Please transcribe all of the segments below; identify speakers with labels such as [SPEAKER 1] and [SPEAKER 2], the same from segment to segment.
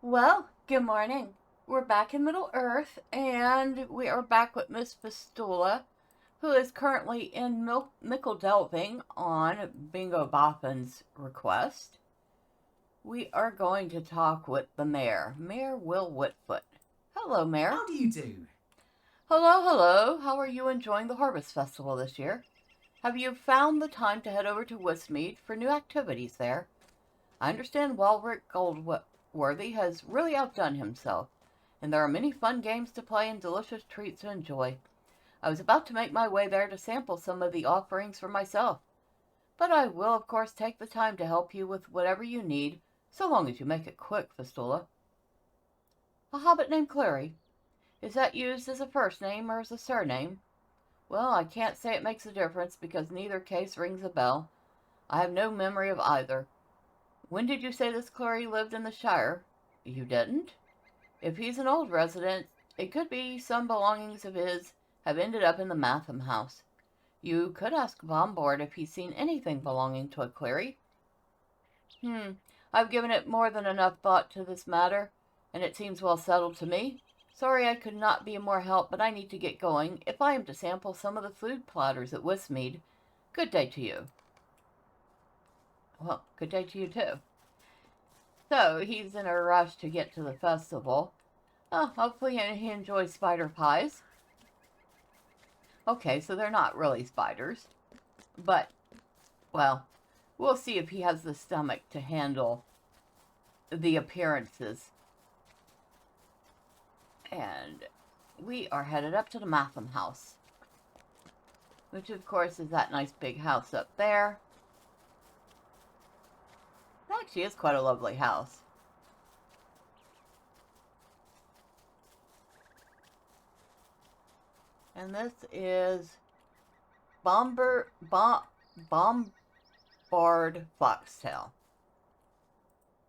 [SPEAKER 1] Well, good morning. We're back in Middle Earth, and we are back with Miss Fistula, who is currently in Mickle Delving on Bingo Boffin's request. We are going to talk with the mayor, Mayor Will Whitfoot. Hello, Mayor.
[SPEAKER 2] How do you do?
[SPEAKER 1] Hello, hello. How are you enjoying the Harvest Festival this year? Have you found the time to head over to Westmead for new activities there? I understand Walrick Goldworthy has really outdone himself, and there are many fun games to play and delicious treats to enjoy. I was about to make my way there to sample some of the offerings for myself, but I will of course take the time to help you with whatever you need, so long as you make it quick, Fistula. A hobbit named Cleary. Is that used as a first name or as a surname? Well, I can't say it makes a difference because neither case rings a bell. I have no memory of either. When did you say this Cleary lived in the Shire? You didn't? If he's an old resident, it could be some belongings of his have ended up in the Matham house. You could ask Bombard if he's seen anything belonging to a Cleary. I've given it more than enough thought to this matter, and it seems well settled to me. Sorry I could not be of more help, but I need to get going if I am to sample some of the food platters at Westmead. Good day to you. Well, good day to you too. So, he's in a rush to get to the festival. Hopefully he enjoys spider pies. Okay, so they're not really spiders. But, well, we'll see if he has the stomach to handle the appearances. And we are headed up to the Matham house, which of course is that nice big house up there. It actually is quite a lovely house. And this is Bombard Foxtail.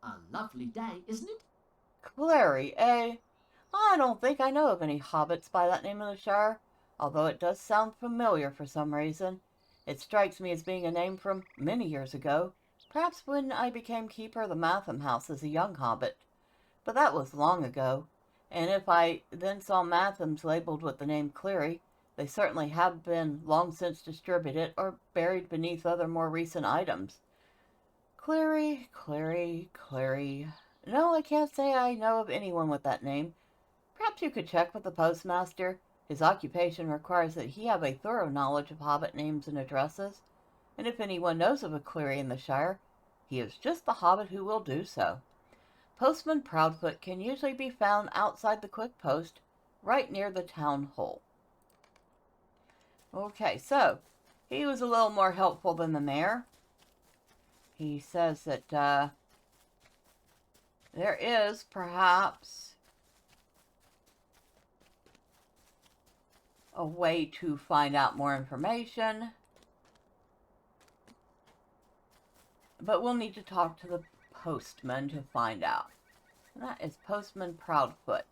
[SPEAKER 2] A lovely day, isn't it?
[SPEAKER 1] Cleary, eh? I don't think I know of any hobbits by that name in the Shire, although it does sound familiar for some reason. It strikes me as being a name from many years ago, perhaps when I became keeper of the Matham house as a young hobbit. But that was long ago, and if I then saw Mathams labeled with the name Cleary, they certainly have been long since distributed or buried beneath other more recent items. Cleary, Cleary, Cleary. No, I can't say I know of anyone with that name. Perhaps you could check with the postmaster. His occupation requires that he have a thorough knowledge of hobbit names and addresses, and if anyone knows of a Cleary in the Shire, he is just the hobbit who will do so. Postman Proudfoot can usually be found outside the quick post, right near the town hall. Okay, so he was a little more helpful than the mayor. He says that there is perhaps a way to find out more information, but we'll need to talk to the postman to find out. And that is Postman Proudfoot.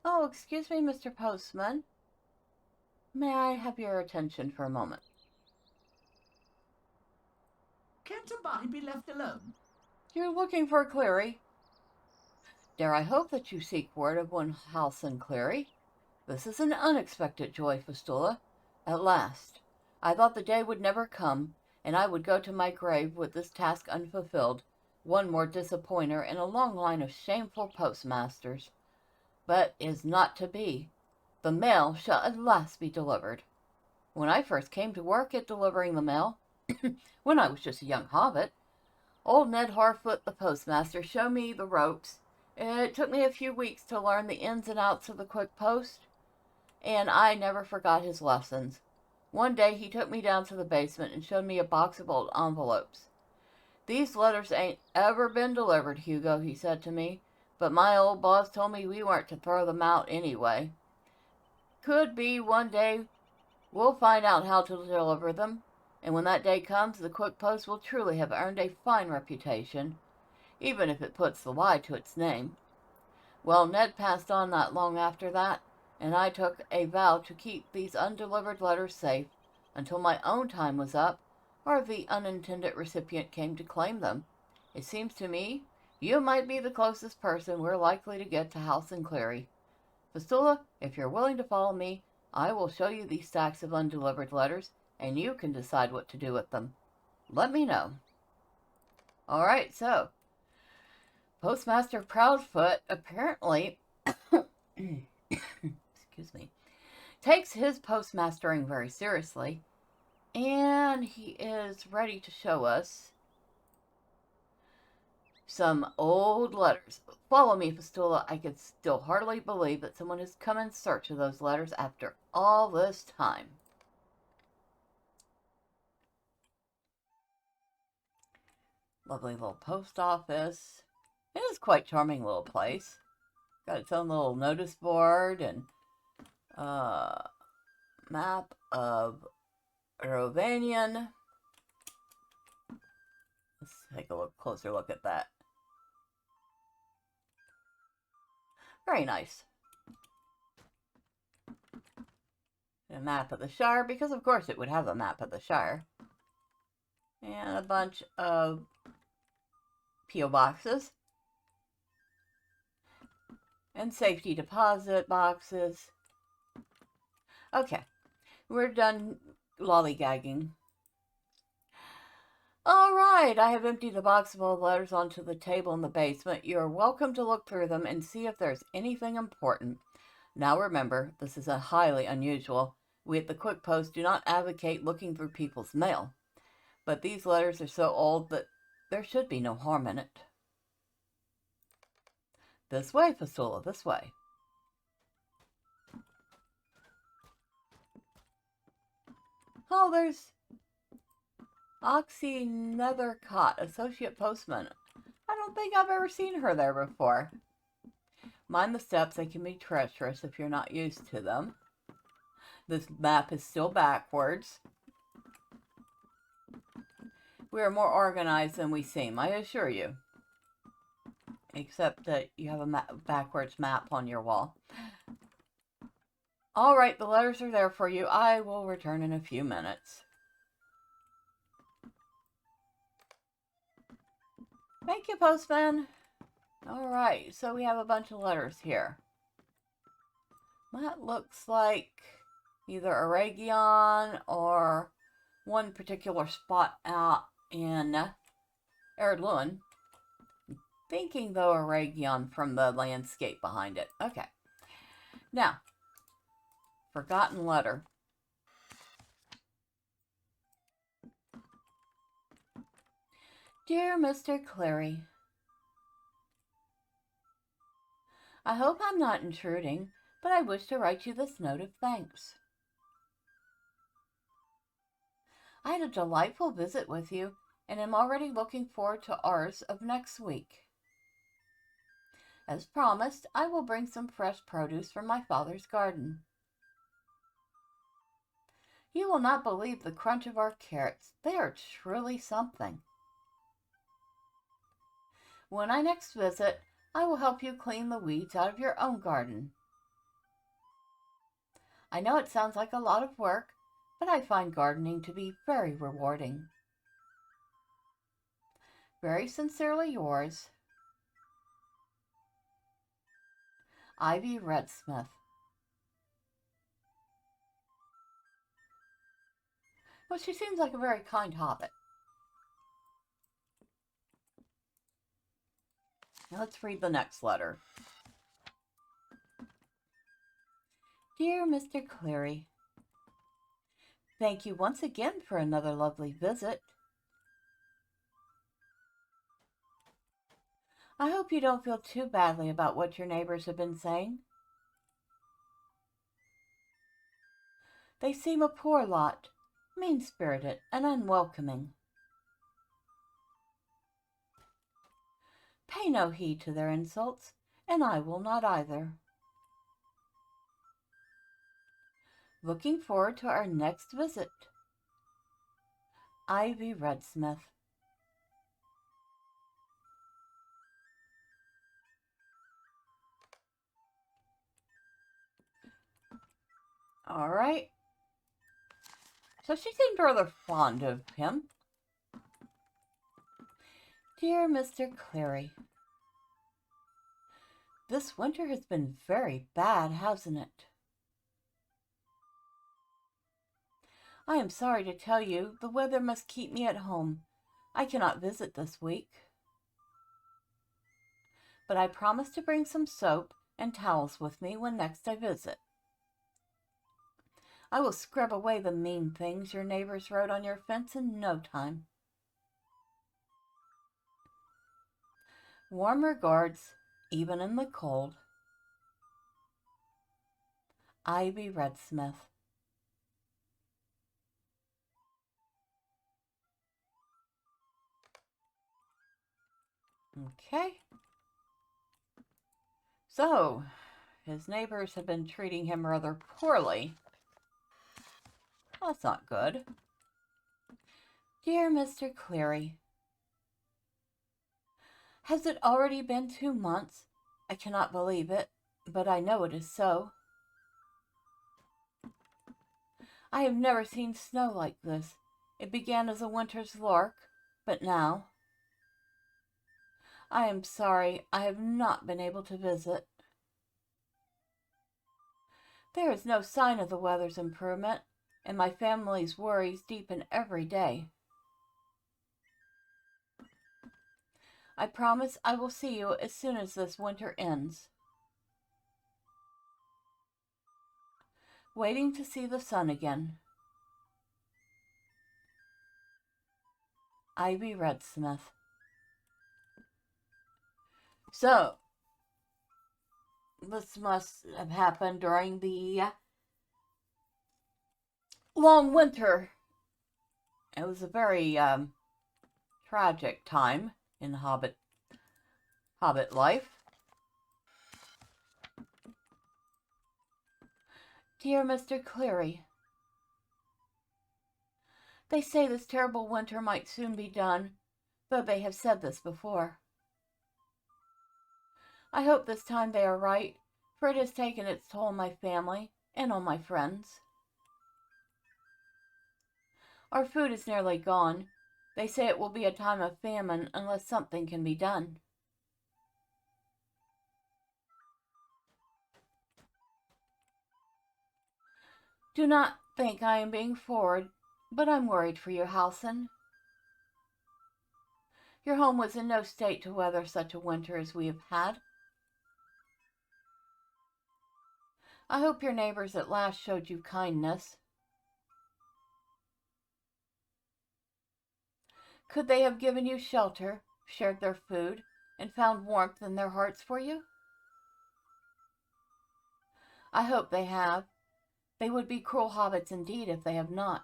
[SPEAKER 1] Oh, excuse me, Mr. Postman. May I have your attention for a moment?
[SPEAKER 2] Can't a body be left alone?
[SPEAKER 1] You're looking for a Cleary. Dare I hope that you seek word of one house in Cleary? This is an unexpected joy, Fistula. At last. I thought the day would never come, and I would go to my grave with this task unfulfilled, one more disappointer in a long line of shameful postmasters. But is not to be. The mail shall at last be delivered. When I first came to work at delivering the mail, when I was just a young hobbit, old Ned Harfoot, the postmaster, showed me the ropes. It took me a few weeks to learn the ins and outs of the quick post, and I never forgot his lessons. One day he took me down to the basement and showed me a box of old envelopes. "These letters ain't ever been delivered, Hugo," he said to me, "but my old boss told me we weren't to throw them out anyway. Could be one day we'll find out how to deliver them, and when that day comes, the quick post will truly have earned a fine reputation, even if it puts the Y to its name." Well, Ned passed on not long after that, and I took a vow to keep these undelivered letters safe until my own time was up, or the unintended recipient came to claim them. It seems to me you might be the closest person we're likely to get to House and Cleary. Fistula, if you're willing to follow me, I will show you these stacks of undelivered letters, and you can decide what to do with them. Let me know. All right, so Postmaster Proudfoot apparently, excuse me, takes his postmastering very seriously, and he is ready to show us some old letters. Follow me, Fistula. I can still hardly believe that someone has come in search of those letters after all this time. Lovely little post office. It is quite a charming little place. Got its own little notice board and map of Rovanian. Let's take a closer look at that. Very nice. A map of the Shire, because of course it would have a map of the Shire. And a bunch of P.O. boxes. And safety deposit boxes. Okay, we're done lollygagging. All right, I have emptied the box full of letters onto the table in the basement. You're welcome to look through them and see if there's anything important. Now remember, this is highly unusual. We at the Quick Post do not advocate looking through people's mail. But these letters are so old that there should be no harm in it. This way, Fistula, this way. Oh, there's Oxy Nethercott, Associate Postman. I don't think I've ever seen her there before. Mind the steps, they can be treacherous if you're not used to them. This map is still backwards. We are more organized than we seem, I assure you. Except that you have a backwards map on your wall. All right, the letters are there for you. I will return in a few minutes. Thank you, Postman. All right, so we have a bunch of letters here. That looks like either Aragion or one particular spot out in Erdluin. Thinking, though, Aragion from the landscape behind it. Okay. Now, forgotten letter. Dear Mr. Cleary, I hope I'm not intruding, but I wish to write you this note of thanks. I had a delightful visit with you, and am already looking forward to ours of next week. As promised, I will bring some fresh produce from my father's garden. You will not believe the crunch of our carrots. They are truly something. When I next visit, I will help you clean the weeds out of your own garden. I know it sounds like a lot of work, but I find gardening to be very rewarding. Very sincerely yours, Ivy Redsmith. Well, she seems like a very kind hobbit. Now let's read the next letter. Dear Mr. Cleary, thank you once again for another lovely visit. I hope you don't feel too badly about what your neighbors have been saying. They seem a poor lot, mean-spirited and unwelcoming. Pay no heed to their insults, and I will not either. Looking forward to our next visit. Ivy Redsmith. All right. So she seemed rather fond of him. Dear Mr. Cleary, this winter has been very bad, hasn't it? I am sorry to tell you the weather must keep me at home. I cannot visit this week. But I promise to bring some soap and towels with me when next I visit. I will scrub away the mean things your neighbors wrote on your fence in no time. Warm regards, even in the cold. Ivy Redsmith. Okay. So, his neighbors have been treating him rather poorly. That's not good. Dear Mr. Cleary, has it already been 2 months? I cannot believe it, but I know it is so. I have never seen snow like this. It began as a winter's lark, but now... I am sorry I have not been able to visit. There is no sign of the weather's improvement, and my family's worries deepen every day. I promise I will see you as soon as this winter ends. Waiting to see the sun again. Ivy Redsmith. So, this must have happened during the long winter. It was a very tragic time in Hobbit life. Dear Mr. Cleary, they say this terrible winter might soon be done, though they have said this before. I hope this time they are right, for it has taken its toll on my family and on my friends. Our food is nearly gone. They say it will be a time of famine unless something can be done. Do not think I am being forward, but I'm worried for you, Halson. Your home was in no state to weather such a winter as we have had. I hope your neighbors at last showed you kindness. Could they have given you shelter, shared their food, and found warmth in their hearts for you? I hope they have. They would be cruel hobbits indeed if they have not.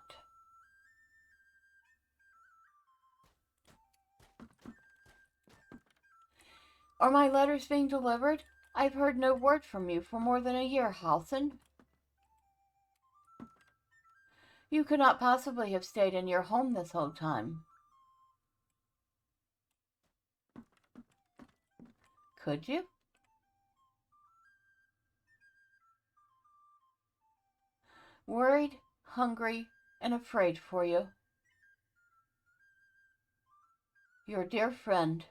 [SPEAKER 1] Are my letters being delivered? I've heard no word from you for more than a year, Halson. You could not possibly have stayed in your home this whole time. Could you? Worried, hungry, and afraid for you. Your dear friend,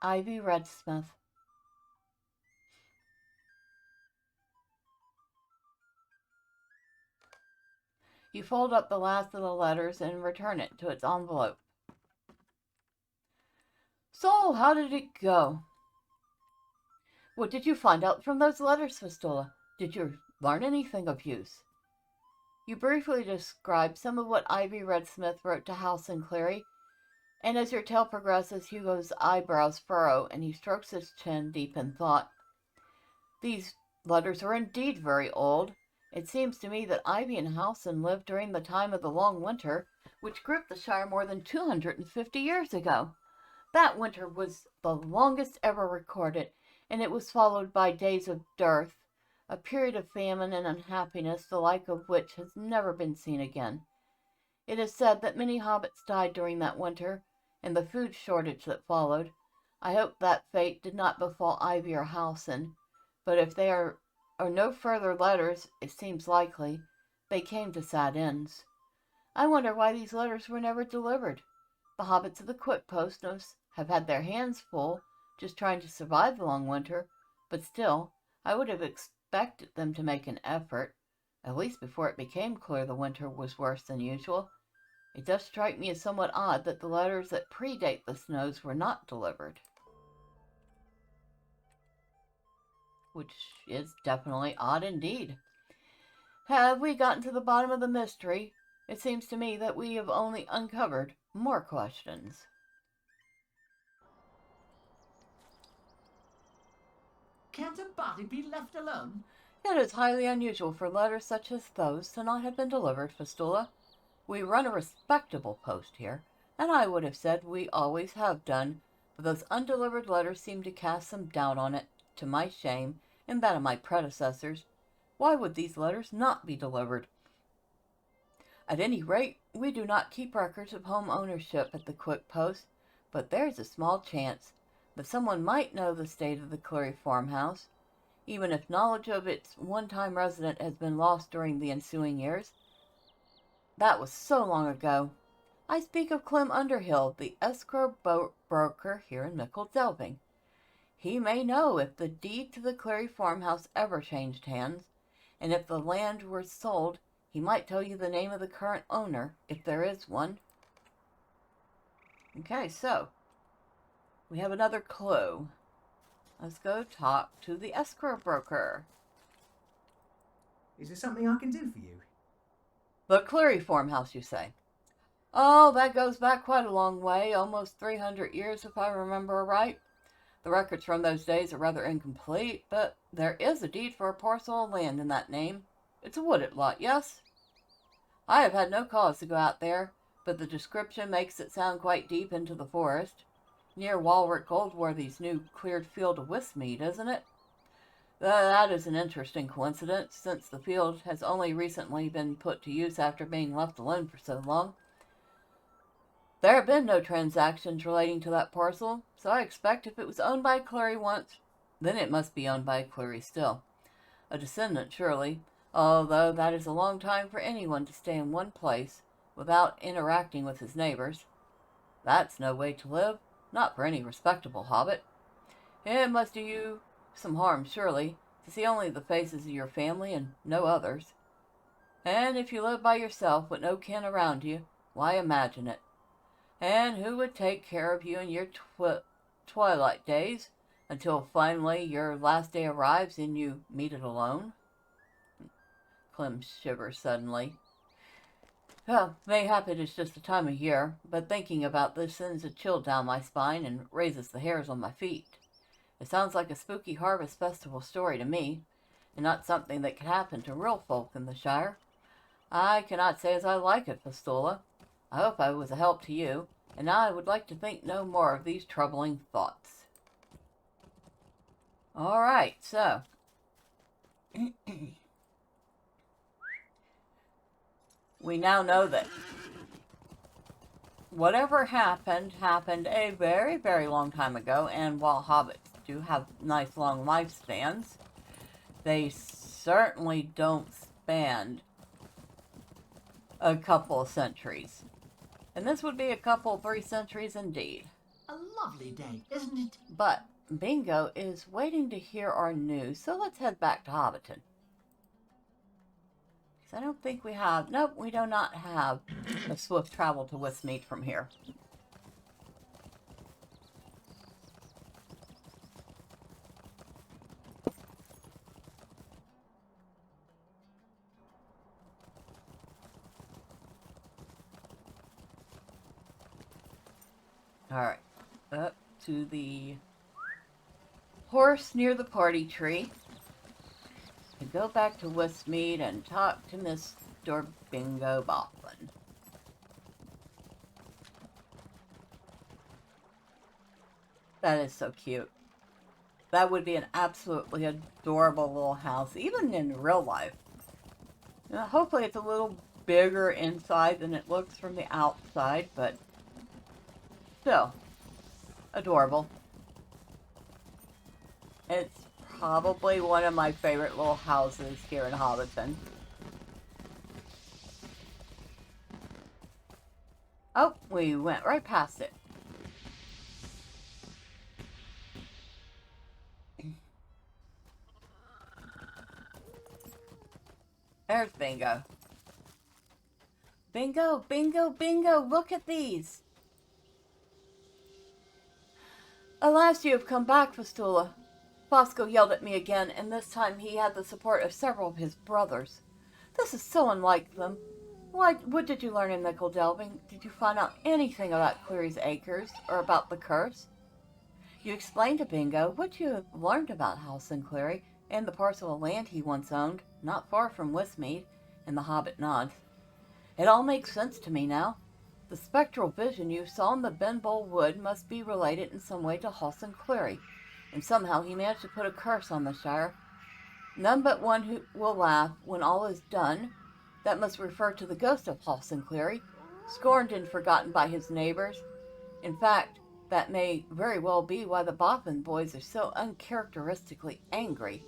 [SPEAKER 1] Ivy Redsmith. You fold up the last of the letters and return it to its envelope. So, how did it go? What did you find out from those letters, Fistula? Did you learn anything of use? You briefly describe some of what Ivy Redsmith wrote to Halson Cleary, and as your tale progresses, Hugo's eyebrows furrow, and he strokes his chin deep in thought. These letters are indeed very old. It seems to me that Ivy and Halson lived during the time of the long winter, which gripped the Shire more than 250 years ago. That winter was the longest ever recorded, and it was followed by days of dearth, a period of famine and unhappiness the like of which has never been seen again. It is said that many hobbits died during that winter, and the food shortage that followed. I hope that fate did not befall Ivy or Halson, but if there are no further letters, it seems likely they came to sad ends. I wonder why these letters were never delivered. The hobbits of the Quick Post have had their hands full just trying to survive the long winter, but still, I would have expected them to make an effort, at least before it became clear the winter was worse than usual. It does strike me as somewhat odd that the letters that predate the snows were not delivered. Which is definitely odd indeed. Have we gotten to the bottom of the mystery? It seems to me that we have only uncovered more questions.
[SPEAKER 2] Can't a body be left alone?
[SPEAKER 1] It is highly unusual for letters such as those to not have been delivered, Fistula. We run a respectable post here, and I would have said we always have done, but those undelivered letters seem to cast some doubt on it, to my shame, and that of my predecessors. Why would these letters not be delivered? At any rate, we do not keep records of home ownership at the Quick Post, but there's a small chance that someone might know the state of the Cleary farmhouse, even if knowledge of its one-time resident has been lost during the ensuing years. That was so long ago. I speak of Clem Underhill, the escrow broker here in Mickle Delving. He may know if the deed to the Cleary farmhouse ever changed hands, and if the land were sold, he might tell you the name of the current owner, if there is one. Okay, so we have another clue. Let's go talk to the escrow broker.
[SPEAKER 3] Is there something I can do for you?
[SPEAKER 1] The Cleary farmhouse, you say? Oh, that goes back quite a long way, almost 300 years if I remember right. The records from those days are rather incomplete, but there is a deed for a parcel of land in that name. It's a wooded lot, yes? I have had no cause to go out there, but the description makes it sound quite deep into the forest. Near Walrick Goldworthy's new cleared field of Westmead, isn't it? That is an interesting coincidence, since the field has only recently been put to use after being left alone for so long. There have been no transactions relating to that parcel, so I expect if it was owned by Cleary once, then it must be owned by Cleary still. A descendant, surely, although that is a long time for anyone to stay in one place without interacting with his neighbors. That's no way to live, not for any respectable hobbit. It must do you some harm, surely, to see only the faces of your family and no others. And if you live by yourself with no kin around you, why imagine it? And who would take care of you in your twilight days until finally your last day arrives and you meet it alone? Clem shivers suddenly. Well, mayhap it is just the time of year, but thinking about this sends a chill down my spine and raises the hairs on my feet. It sounds like a spooky harvest festival story to me, and not something that could happen to real folk in the Shire. I cannot say as I like it, Fistula. I hope I was a help to you, and now I would like to think no more of these troubling thoughts. All right, so we now know that whatever happened a very, very long time ago, and while hobbits do have nice long lifespans, they certainly don't span a couple of centuries. And this would be a couple, 3 centuries indeed.
[SPEAKER 2] A lovely day, isn't it?
[SPEAKER 1] But Bingo is waiting to hear our news, so let's head back to Hobbiton. Because I don't think we have... Nope, we do not have a swift travel to Westmead from here. Alright, up to the horse near the party tree. To go back to Westmead and talk to Mr. Bingo Boffin. That is so cute. That would be an absolutely adorable little house, even in real life. Now, hopefully it's a little bigger inside than it looks from the outside, but still, adorable. It's probably one of my favorite little houses here in Hobbiton. Oh, we went right past it. There's Bingo. Bingo, Bingo, Bingo, look at these. Alas, you have come back, Fistula. Fosco yelled at me again, and this time he had the support of several of his brothers. This is so unlike them. What did you learn in nickel delving? Did you find out anything about Cleary's Acres, or about the curse? You explained to Bingo what you have learned about House and Cleary, and the parcel of land he once owned, not far from Westmead, and the Hobbit nods. It all makes sense to me now. The spectral vision you saw in the Benbowl Wood must be related in some way to Halson Cleary, and somehow he managed to put a curse on the Shire. None but one who will laugh when all is done. That must refer to the ghost of Halson Cleary, scorned and forgotten by his neighbors. In fact, that may very well be why the Boffin boys are so uncharacteristically angry.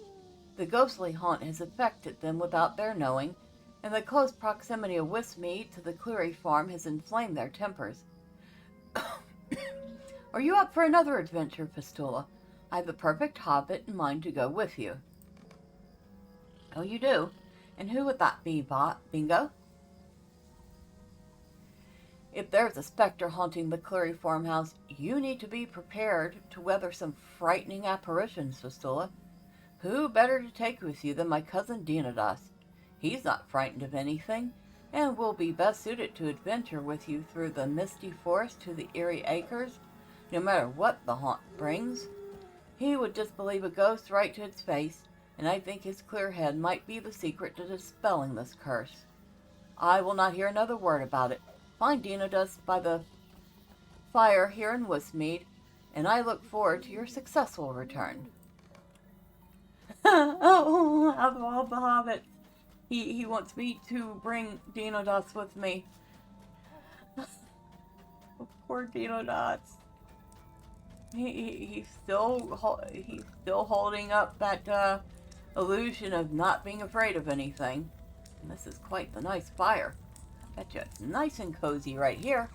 [SPEAKER 1] The ghostly haunt has affected them without their knowing, and the close proximity of Westmead to the Cleary farm has inflamed their tempers. Are you up for another adventure, Fistula? I have the perfect hobbit in mind to go with you. Oh, you do? And who would that be, Bingo? If there's a specter haunting the Cleary farmhouse, you need to be prepared to weather some frightening apparitions, Fistula. Who better to take with you than my cousin Dinadas? He's not frightened of anything, and will be best suited to adventure with you through the misty forest to the Eerie Acres, no matter what the haunt brings. He would disbelieve a ghost right to its face, and I think his clear head might be the secret to dispelling this curse. I will not hear another word about it. Find Dinadas by the fire here in Westmead, and I look forward to your successful return. Oh, out of all the hobbits, he wants me to bring Dinadas with me. Poor Dinadas. He's still holding up that illusion of not being afraid of anything. And this is quite the nice fire. I bet you it's nice and cozy right here.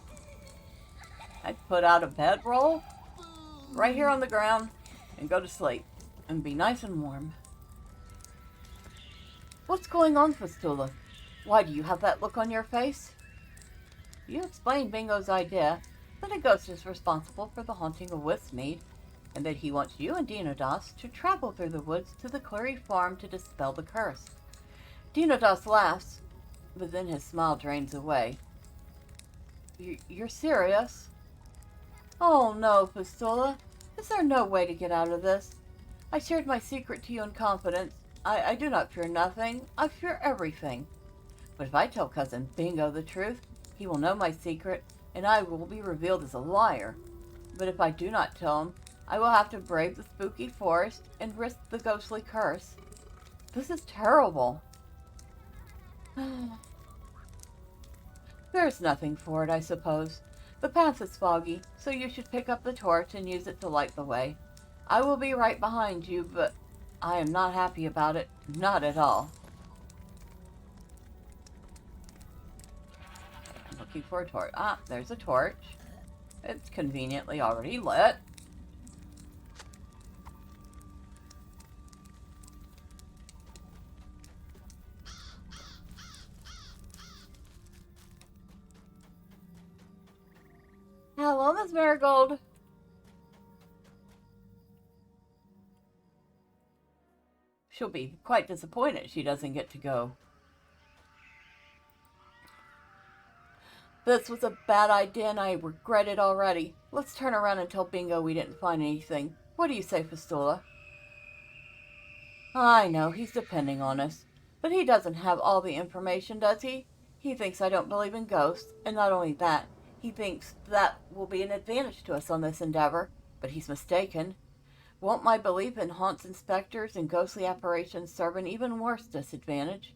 [SPEAKER 1] I'd put out a bedroll right here on the ground and go to sleep and be nice and warm. What's going on, Fistula? Why do you have that look on your face? You explained Bingo's idea that a ghost is responsible for the haunting of Westmead, and that he wants you and Dinadas to travel through the woods to the Cleary farm to dispel the curse. Dinadas laughs, but then his smile drains away. You're serious? Oh no, Fistula. Is there no way to get out of this? I shared my secret to you in confidence. I do not fear nothing. I fear everything. But if I tell Cousin Bingo the truth, he will know my secret, and I will be revealed as a liar. But if I do not tell him, I will have to brave the spooky forest and risk the ghostly curse. This is terrible. There's nothing for it, I suppose. The path is foggy, so you should pick up the torch and use it to light the way. I will be right behind you, but I am not happy about it. Not at all. I'm looking for a torch. Ah, there's a torch. It's conveniently already lit. Hello, Miss Marigold. She'll be quite disappointed she doesn't get to go. This was a bad idea and I regret it already. Let's turn around and tell Bingo we didn't find anything. What do you say, Fistula? I know, he's depending on us. But he doesn't have all the information, does he? He thinks I don't believe in ghosts, and not only that, he thinks that will be an advantage to us on this endeavor. But he's mistaken. Won't my belief in haunts and specters and ghostly apparitions serve an even worse disadvantage?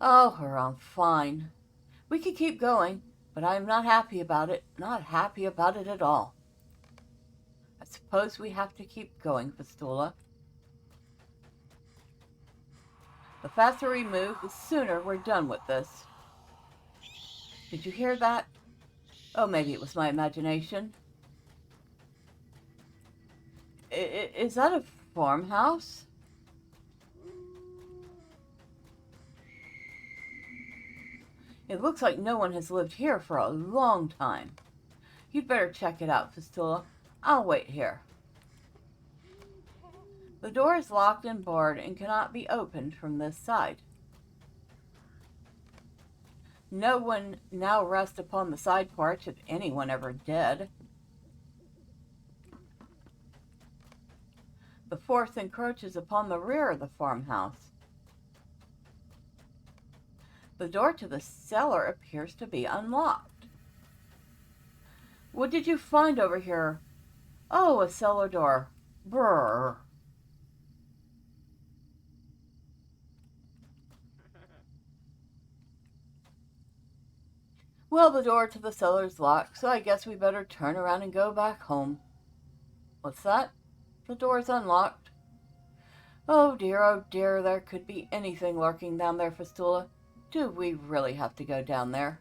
[SPEAKER 1] Oh, Huron, fine. We could keep going, but I am not happy about it. Not happy about it at all. I suppose we have to keep going, Fistula. The faster we move, the sooner we're done with this. Did you hear that? Oh, maybe it was my imagination. Is that a farmhouse? It looks like no one has lived here for a long time. You'd better check it out, Fistula. I'll wait here. The door is locked and barred and cannot be opened from this side. No one now rests upon the side porch, if anyone ever did. The fourth encroaches upon the rear of the farmhouse. The door to the cellar appears to be unlocked. What did you find over here? Oh, a cellar door. Brrr. Well, the door to the cellar's locked, so I guess we better turn around and go back home. What's that? The door's unlocked. Oh dear, there could be anything lurking down there, Fistula. Do we really have to go down there?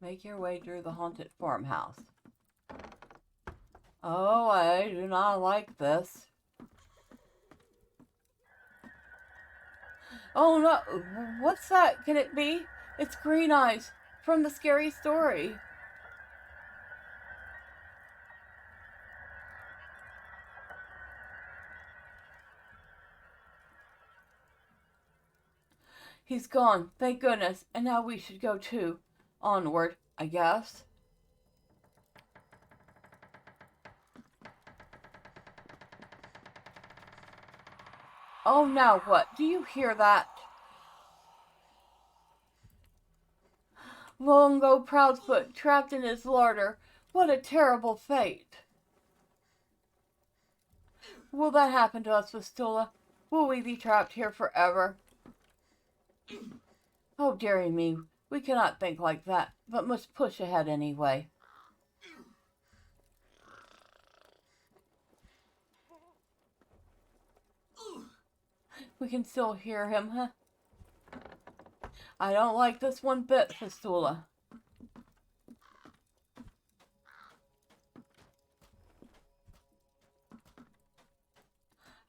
[SPEAKER 1] Make your way through the haunted farmhouse. Oh, I do not like this. Oh no, what's that? Can it be? It's Green Eyes from the scary story. He's gone, thank goodness, and now we should go too. Onward, I guess. Oh, now what? Do you hear that? Longo Proudfoot trapped in his larder. What a terrible fate. Will that happen to us, Fistula? Will we be trapped here forever? Oh, dearie me, we cannot think like that, but must push ahead anyway. We can still hear him, huh? I don't like this one bit, Fistula.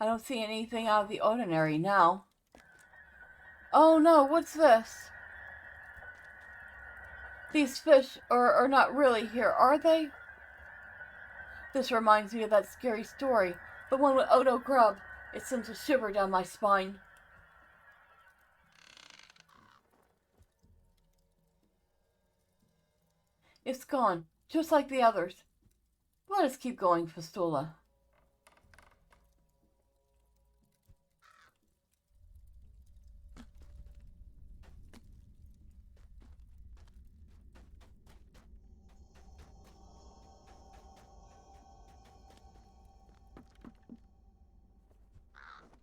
[SPEAKER 1] I don't see anything out of the ordinary now. Oh no, what's this? These fish are not really here, are they? This reminds me of that scary story, the one with Odo Grub. It sends a shiver down my spine. It's gone, just like the others. Let us keep going, Fistula.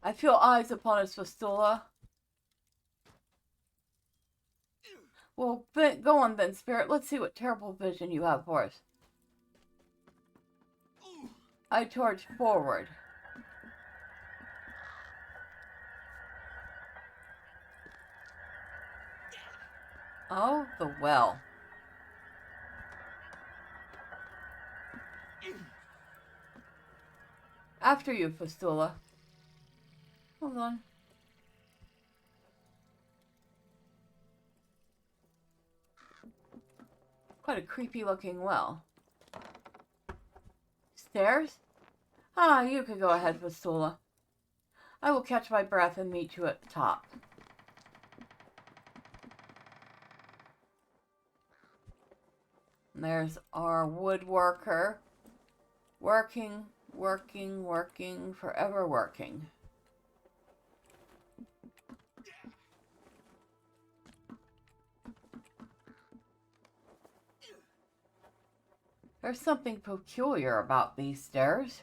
[SPEAKER 1] I feel eyes upon us, Fistula. Well, go on then, Spirit. Let's see what terrible vision you have for us. I charge forward. Oh, the well. After you, Fistula. Hold on. Quite a creepy looking well. Stairs? Ah, you could go ahead, Fistula. I will catch my breath and meet you at the top. And there's our woodworker. Working, working, working, forever working. There's something peculiar about these stairs.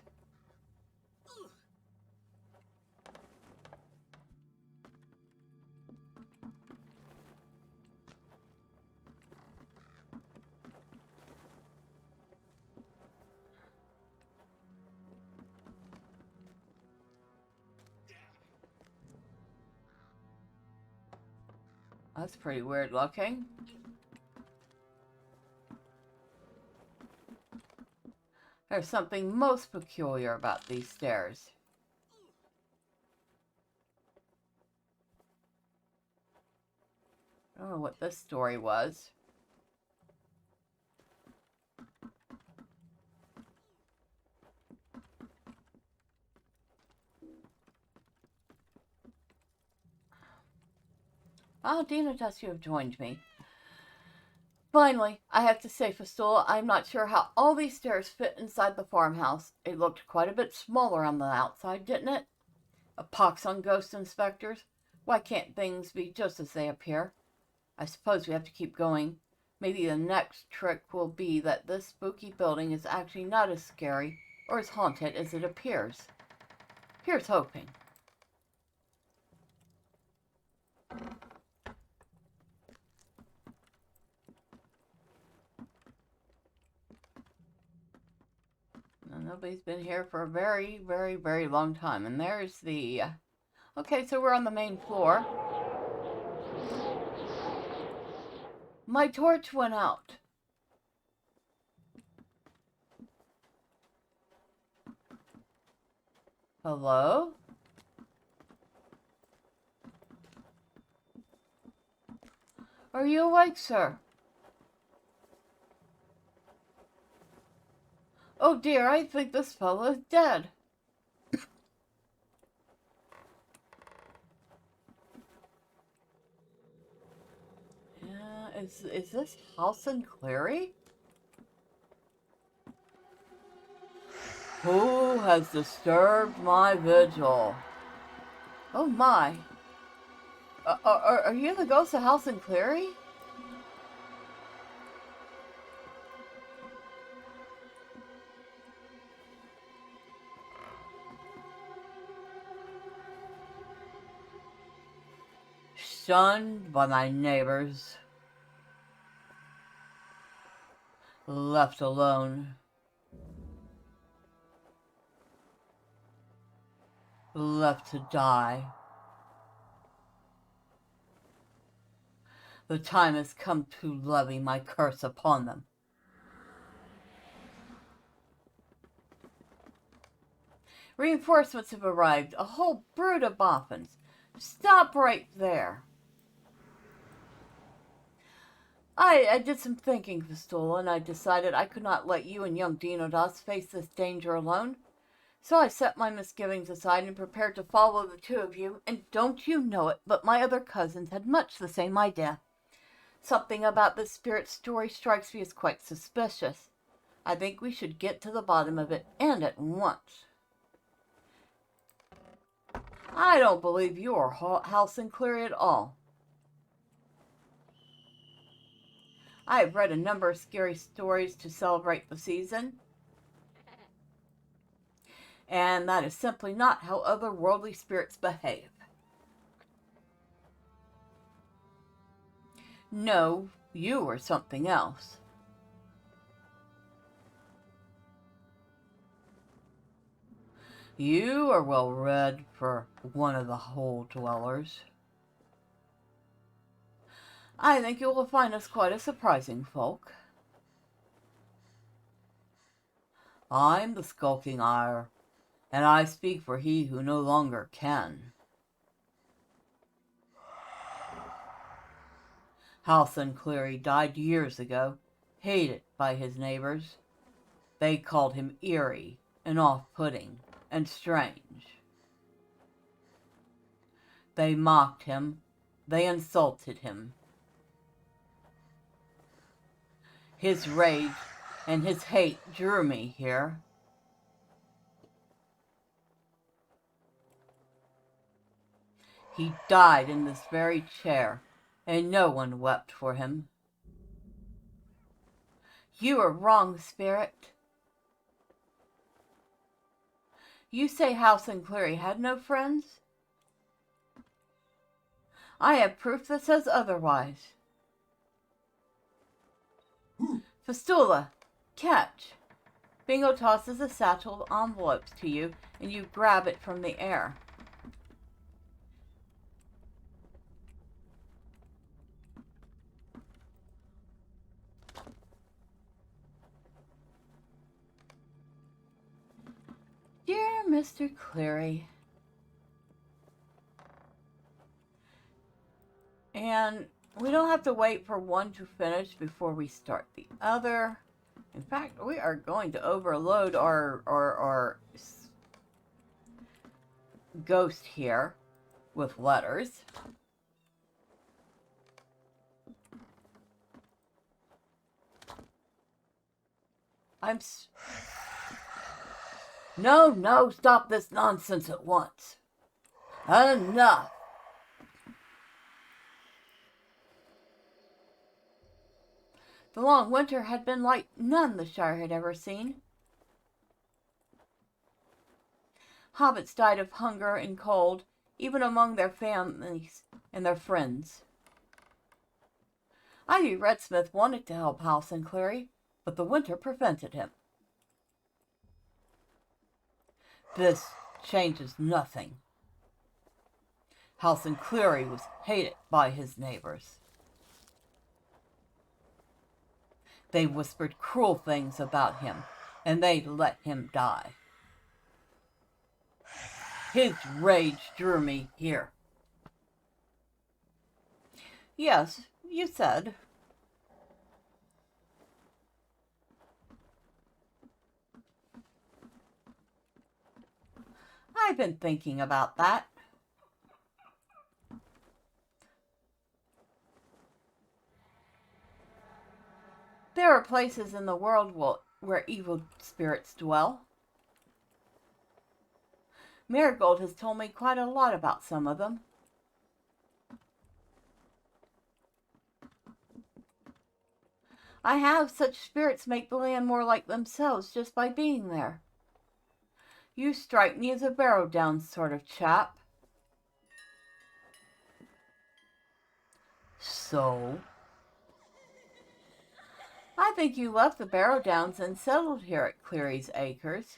[SPEAKER 1] That's pretty weird looking. There's something most peculiar about these stairs. I don't know what this story was. Oh, Dinotas, you have joined me. Finally, I have to say, Fistula, I'm not sure how all these stairs fit inside the farmhouse. It looked quite a bit smaller on the outside, didn't it? A pox on ghost inspectors. Why can't things be just as they appear? I suppose we have to keep going. Maybe the next trick will be that this spooky building is actually not as scary or as haunted as it appears. Here's hoping. Nobody's been here for a very, very, very long time. And there's the... Okay, so we're on the main floor. My torch went out. Hello? Are you awake, sir? Oh dear, I think this fellow is dead. Yeah, is this house in Cleary? Who has disturbed my vigil? Oh my. Are you the ghost of House in Cleary? Shunned by my neighbors. Left alone. Left to die. The time has come to levy my curse upon them. Reinforcements have arrived. A whole brood of boffins. Stop right there. I did some thinking, Fistula, and I decided I could not let you and young Dinodas face this danger alone. So I set my misgivings aside and prepared to follow the two of you, and don't you know it, but my other cousins had much the same idea. Something about this spirit story strikes me as quite suspicious. I think we should get to the bottom of it, and at once. I don't believe you're House in Cleary at all. I have read a number of scary stories to celebrate the season, and that is simply not how otherworldly spirits behave. No, you are something else. You are well read for one of the hole dwellers. I think you will find us quite a surprising folk. I'm the skulking ire, and I speak for he who no longer can. House and Cleary died years ago, hated by his neighbors. They called him eerie and off-putting and strange. They mocked him. They insulted him. His rage and his hate drew me here. He died in this very chair, and no one wept for him. You are wrong, spirit. You say House and Cleary had no friends? I have proof that says otherwise. Fistula, catch. Bingo tosses a satchel of envelopes to you, and you grab it from the air. Mr. Cleary. And we don't have to wait for one to finish before we start the other. In fact, we are going to overload our ghost here with letters. No, stop this nonsense at once. Enough. The long winter had been like none the Shire had ever seen. Hobbits died of hunger and cold, even among their families and their friends. Ivy Redsmith wanted to help House and Cleary, but the winter prevented him. This changes nothing. House and Cleary was hated by his neighbors. They whispered cruel things about him, and they let him die. His rage drew me here. Yes, you said. I've been thinking about that. There are places in the world where evil spirits dwell. Marigold has told me quite a lot about some of them. I have such spirits make the land more like themselves just by being there. You strike me as a barrow down sort of chap. So? I think you left the Barrow Downs and settled here at Cleary's Acres.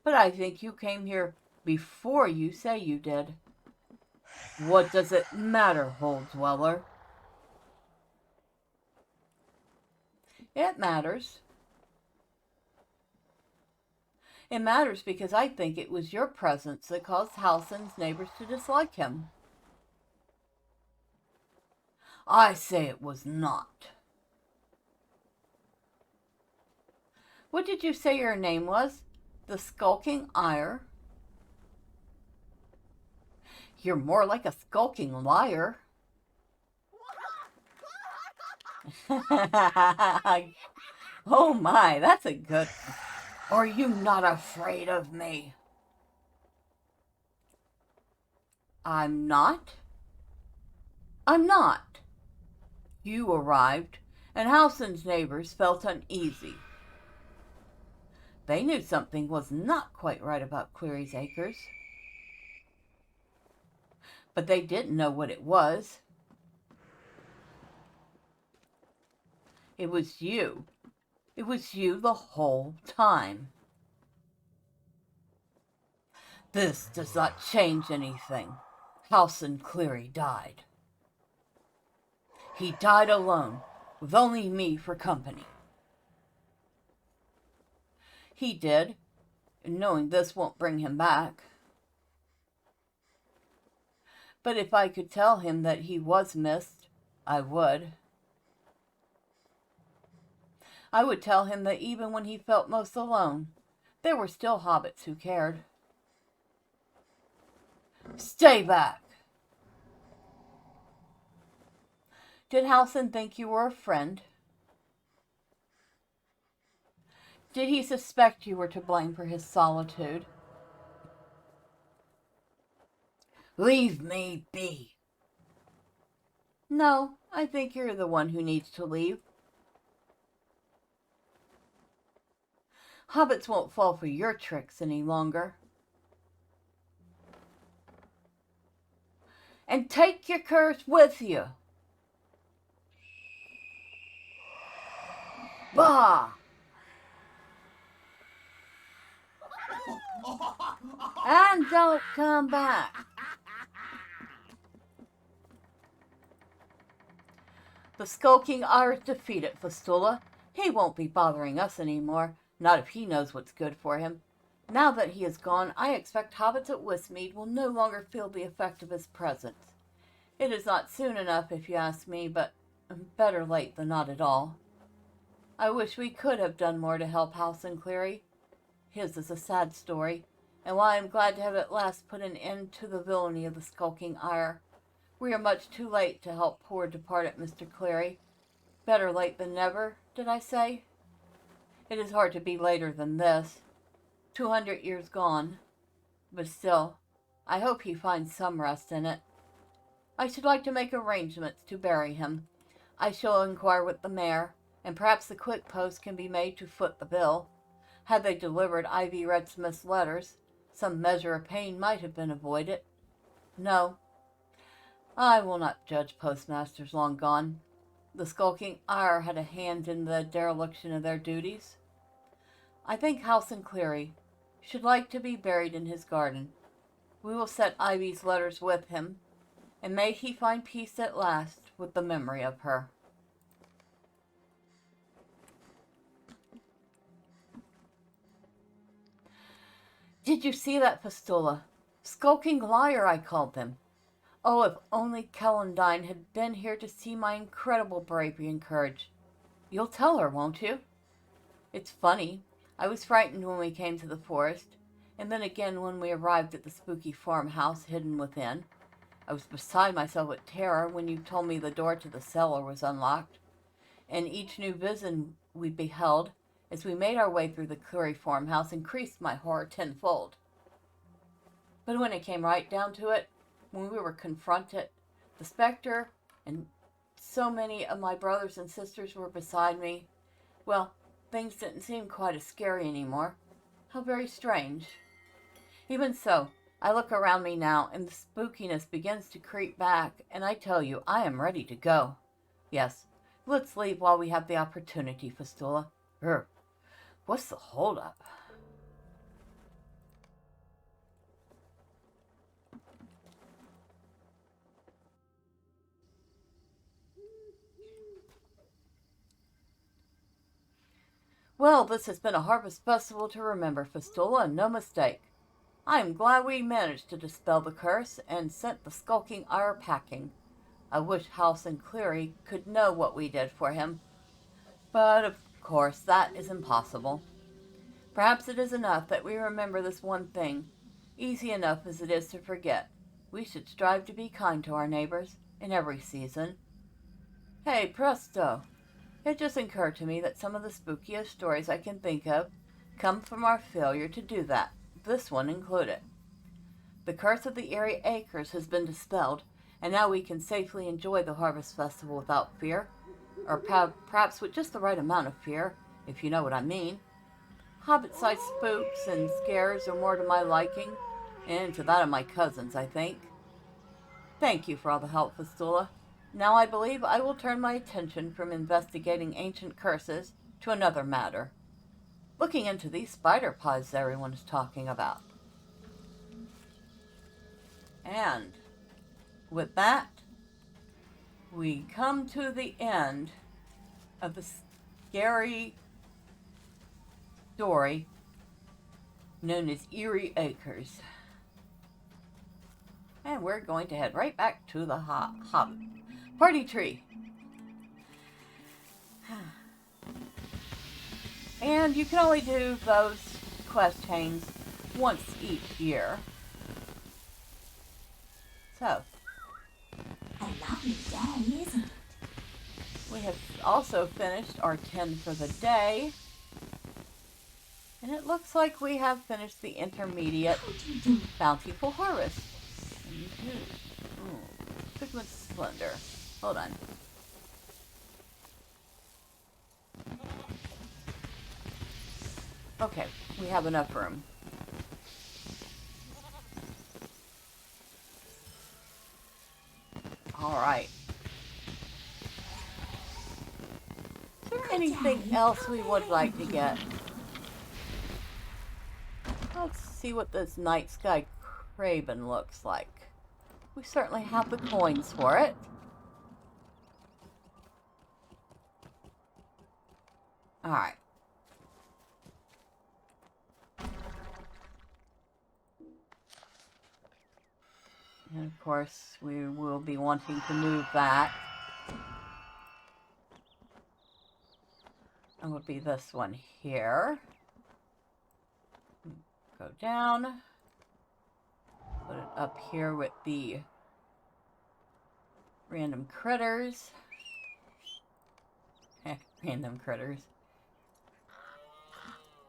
[SPEAKER 1] But I think you came here before you say you did. What does it matter, Hole Dweller? It matters. It matters because I think it was your presence that caused Halsin's neighbors to dislike him. I say it was not. What did you say your name was? The Skulking Ire? You're more like a skulking liar. Oh my, that's a good one. Are you not afraid of me? I'm not. I'm not. You arrived, and Halsin's neighbors felt uneasy. They knew something was not quite right about Cleary's Acres. But they didn't know what it was. It was you. It was you the whole time. This does not change anything. Halsin Cleary died. He died alone, with only me for company. He did, knowing this won't bring him back. But if I could tell him that he was missed, I would. I would tell him that even when he felt most alone, there were still hobbits who cared. Stay back! Did Halsin think you were a friend? Did he suspect you were to blame for his solitude? Leave me be. No, I think you're the one who needs to leave. Hobbits won't fall for your tricks any longer. And take your curse with you. Bah! And don't come back. The Skulking Irish defeated Fistula. He won't be bothering us anymore, not if he knows what's good for him. Now that he is gone, I expect hobbits at Westmead will no longer feel the effect of his presence. It is not soon enough, if you ask me, but better late than not at all. I wish we could have done more to help House and Cleary. His is a sad story, and while I am glad to have at last put an end to the villainy of the skulking Eyre, we are much too late to help poor departed Mr. Cleary. Better late than never, did I say? It is hard to be later than this. 200 years gone. But still, I hope he finds some rest in it. I should like to make arrangements to bury him. I shall inquire with the mayor, and perhaps the quick post can be made to foot the bill. Had they delivered Ivy Redsmith's letters, some measure of pain might have been avoided. No, I will not judge postmasters long gone. The skulking Eyre had a hand in the dereliction of their duties. I think House and Cleary should like to be buried in his garden. We will set Ivy's letters with him, and may he find peace at last with the memory of her. Did you see that, Fistula? Skulking liar, I called them. Oh, if only Kellandine had been here to see my incredible bravery and courage. You'll tell her, won't you? It's funny. I was frightened when we came to the forest, and then again when we arrived at the spooky farmhouse hidden within. I was beside myself with terror when you told me the door to the cellar was unlocked, and each new vision we beheld as we made our way through the Cleary farmhouse increased my horror tenfold. But when it came right down to it, when we were confronted, the specter and so many of my brothers and sisters were beside me, well, things didn't seem quite as scary anymore. How very strange. Even so, I look around me now, and the spookiness begins to creep back, and I tell you, I am ready to go. Yes, let's leave while we have the opportunity, Fistula. What's the holdup? Well, this has been a harvest festival to remember, Fistula, and no mistake. I am glad we managed to dispel the curse and sent the skulking Eyre packing. I wish House and Cleary could know what we did for him. But, of course, that is impossible. Perhaps it is enough that we remember this one thing, easy enough as it is to forget. We should strive to be kind to our neighbors in every season. Hey, presto! It just occurred to me that some of the spookiest stories I can think of come from our failure to do that, this one included. The curse of the Eerie Acres has been dispelled, and now we can safely enjoy the Harvest Festival without fear, or perhaps with just the right amount of fear, if you know what I mean. Hobbit-sized spooks and scares are more to my liking, and to that of my cousins, I think. Thank you for all the help, Fistula. Now I believe I will turn my attention from investigating ancient curses to another matter. Looking into these spider pods everyone is talking about. And with that, we come to the end of the scary story known as Eerie Acres. And we're going to head right back to the Hobbit party tree. And you can only do those quest chains once each year. So,
[SPEAKER 3] A lovely day, isn't it?
[SPEAKER 1] we have also finished our 10 for the day. And it looks like we have finished the intermediate bountiful harvest. Pigment Splendor. Hold on. Okay, we have enough room. Alright. Is there anything else we would like to get? Let's see what this night sky craven looks like. We certainly have the coins for it. Alright. And of course, we will be wanting to move that. It would be this one here. Go down. Put it up here with the random critters. Random critters.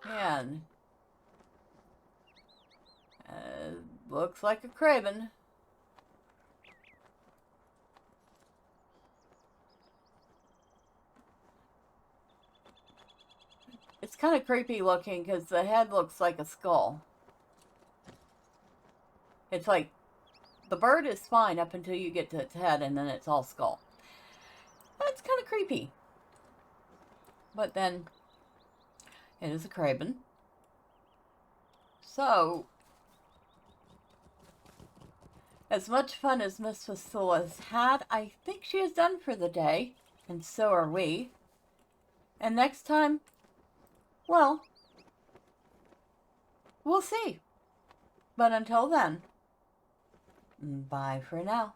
[SPEAKER 1] And looks like a craven. It's kind of creepy looking because the head looks like a skull. It's like the bird is fine up until you get to its head and then it's all skull. That's kind of creepy. But then it is a craven. So, as much fun as Miss Fistula has had, I think she is done for the day. And so are we. And next time, well, we'll see. But until then, bye for now.